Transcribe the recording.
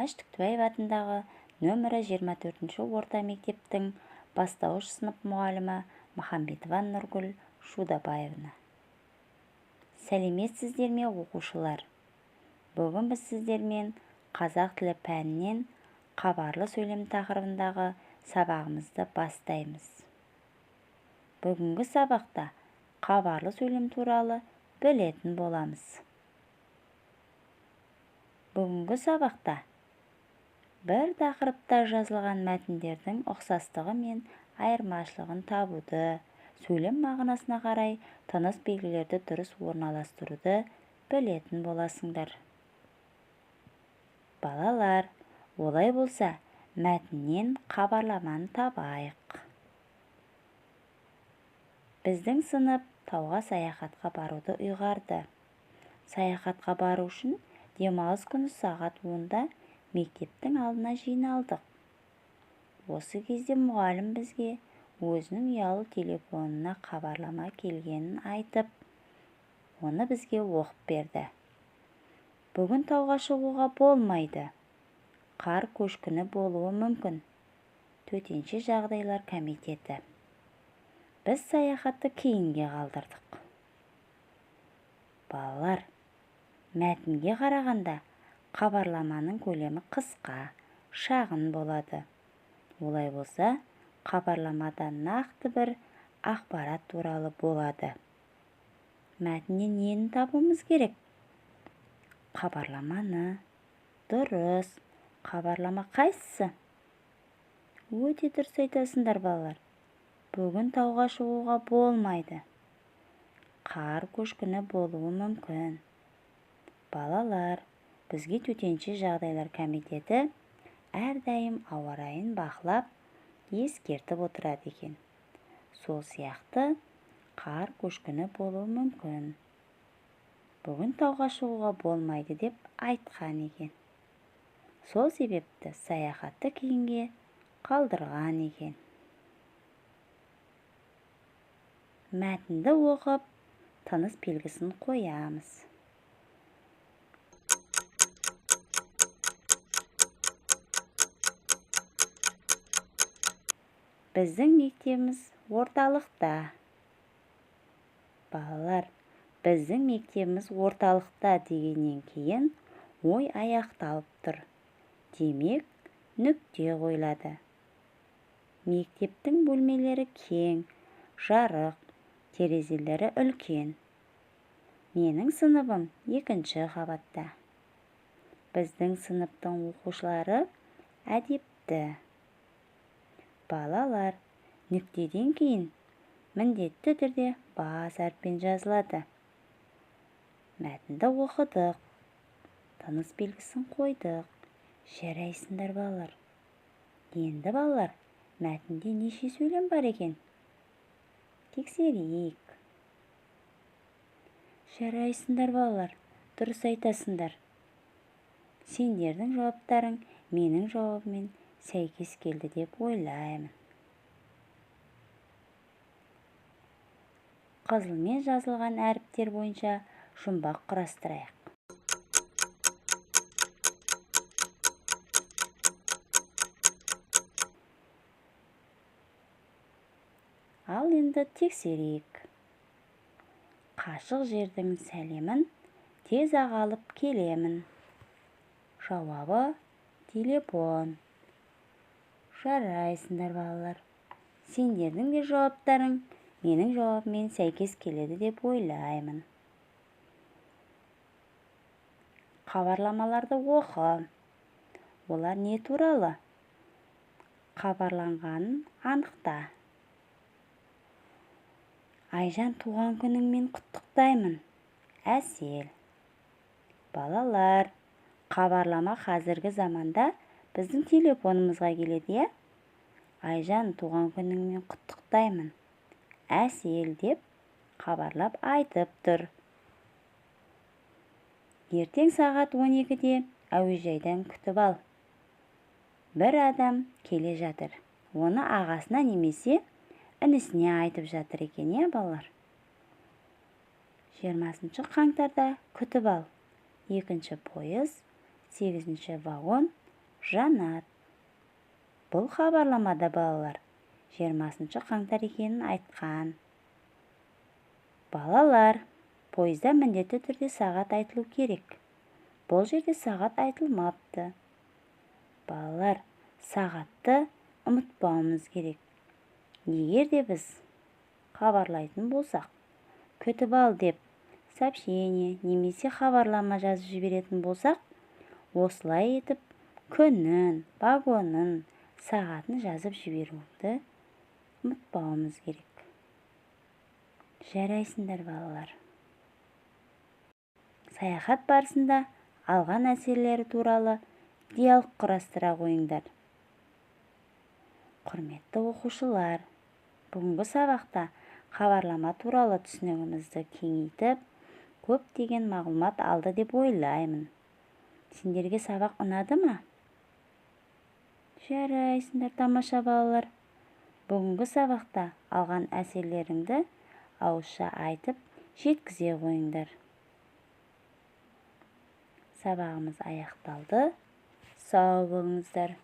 димаш түктібаев атындағы нөмірі 24 орта мектептің бастауыш сынып мұғалімі Махамбетова Нұргүл Шудабаевна. Сәлеметсіздер ме, оқушылар? Бүгін біз сіздермен қазақ тілі пәнінен қабарлы сөйлем тақырыбындағы сабағымызды бастаймыз. Бүгінгі сабақта қабарлы сөйлем туралы білетін боламыз. Бүгінгі сабақта бір тақырыпта жазылған мәтіндердің ұқсастығы мен айырмашылығын табуды, сөйлем мағынасына қарай тыныс белгілерді дұрыс орналастыруды білетін боласыңдар. Балалар, олай болса, мәтіннен хабарламаны табайық. Біздің сынып тауға саяхатқа баруды ұйғарды. Саяхатқа бару үшін демалыс күні сағат 10-да мектептің алдына жиналдық. Осы кезде мұғалім бізге өзінің ұялы телефонына хабарлама келгенін айтып, оны бізге оқып берді. Бүгін тауға шығуға болмайды. Қар көшкіні болуы мүмкін. Төтенше жағдайлар комитеті. Біз саяхатты кейінге қалдырдық. Балалар, мәтінге қарағанда хабарламаның көлемі қысқа, шағын болады. Олай болса, хабарламада нақты бір ақпарат туралы болады. Мәтіннен нені табуымыз керек? Хабарламаны. Дұрыс. Хабарлама қайсысы? Өте дұрыс айтасыңдар, балалар. Бүгін тауға шығуға болмайды. Қар көшкіні болуы мүмкін. Балалар, бізге төтенше жағдайлар комитеті әрдайым ауа райын бақылап, ескертіп отырады екен. Сол сияқты қар көшкіні болуы мүмкін. Бүгін тауға шығуға болмайды деп айтқан екен. Сол себепті саяхатты кейінге қалдырған екен. Мәтінді оқып, тыныс белгісін қоямыз. Біздің мектебіміз орталықта. Балалар, біздің мектебіміз орталықта дегеннен кейін ой аяқталып тұр. Демек, нүкте қойылады. Мектептің бөлмелері кең, жарық, терезелері үлкен. Менің сыныбым 2-ші қабатта. Біздің сыныптың оқушылары әдепті. Балалар, нүктеден кейін міндетті түрде бас әріппен жазылады. Мәтінді оқыдық, тыныс белгісін қойдық. Жарайсыңдар, балалар. Енді, балалар, мәтінде неше сөйлем бар екен? Тексерейік. Жарайсыңдар, балалар, дұрыс айтасыңдар. Сендердің жауаптарың менің жауабымен сәйкес келді деп ойлаймын. Қызылмен жазылған әріптер бойынша жұмбақ құрастырайық. Ал енді тексерейік. Қашық жердің сәлемін тез алып келемін. Жауабы телефон. Жарайсыңдар, балалар. Сендердің де жауаптарың менің жауабыммен сәйкес келеді деп ойлаймын. Хабарламаларды оқы. Олар не туралы? Хабарланғанын анықта. Айжан, туған күніңмен құттықтаймын. Әсел. Балалар, хабарлама қазіргі заманда біздің телефонымызға келеді, е? Айжан, туған күніңмен құттықтаймын. Әсел деп хабарлап айтып тұр. Ертең сағат 12-де әуежайдан күтіп ал. Бір адам келе жатыр. Оны ағасына немесе інісіне айтып жатыр екен, е, балалар? 20 қаңтарда күтіп ал. 2-ші пойыз, 8-ші вагон жанат. Бұл хабарламада балалар 20 қаңтар екенін айтқан. Балалар, пойызда міндетті түрде сағат айтылу керек. Бұл жерде сағат айтылмапты. Балалар, сағатты ұмытпауымыз керек. Егер де біз хабарлайтын болсақ, күтіп ал деп сообщение немесе хабарлама жазып жіберетін болсақ, осылай етіп күнін, вагонын, сағатын жазып жіберуді ұмытпауымыз керек. Жарайсыңдар балалар. Саяхат барысында алған әсерлері туралы диалог құрастыра қойыңдар. Құрметті оқушылар, бүгінгі сабақта хабарлама туралы түсінігімізді кеңейтіп, көптеген мағлұмат алды деп ойлаймын. Сендерге сабақ ұнады ма? Жарайсыңдар, тамаша балалар. Бүгінгі сабақта алған әсерлеріңді ауызша айтып жеткізе қойыңдар. Сабағымыз аяқталды. Сау болыңыздар.